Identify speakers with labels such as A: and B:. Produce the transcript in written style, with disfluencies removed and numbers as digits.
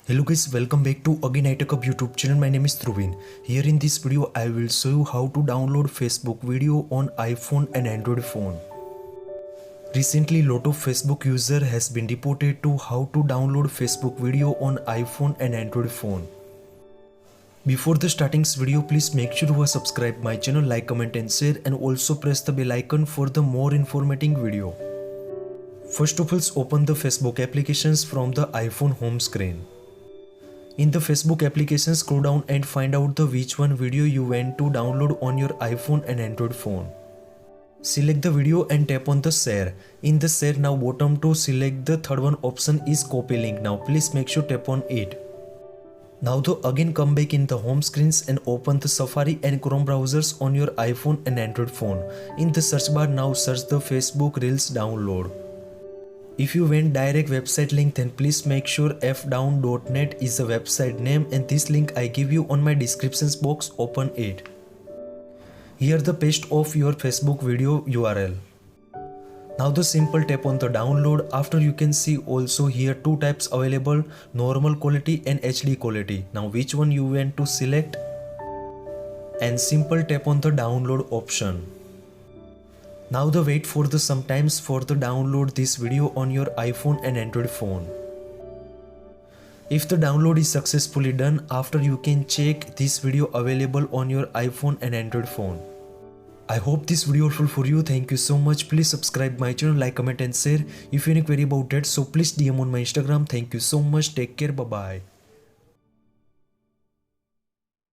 A: Hello guys, welcome back to again iTechHub YouTube channel. My name is Dhruvin. Here in this video, I will show you how to download Facebook video on iPhone and Android phone. Recently, lot of Facebook user has been reported to how to download Facebook video on iPhone and Android phone. Before the starting this video, please make sure to subscribe my channel, like, comment and share, and also press the bell icon for the more informative video. First of all, open the Facebook applications from the iPhone home screen. In the Facebook application, scroll down and find out the which one video you want to download on your iPhone and Android phone. Select the video and tap on the share. In the share, now bottom to select the third one option is copy link. Now please make sure tap on it. Now again come back in the home screens and open the Safari and Chrome browsers on your iPhone and Android phone. In the search bar, now search the Facebook Reels download. If you want direct website link, then please make sure fdown.net is the website name, and this link I give you on my descriptions box. Open it. Here the paste of your Facebook video URL. Now the simple tap on the download. After you can see also here two types available, normal quality and HD quality. Now which one you want to select, and simple tap on the download option. Now wait for the sometimes for the download this video on your iPhone and Android phone. If the download is successfully done, after you can check this video available on your iPhone and Android phone. I hope this video helpful for you. Thank you so much. Please subscribe my channel, like, comment and share. If you have any query about that, so please DM on my Instagram. Thank you so much. Take care. Bye bye.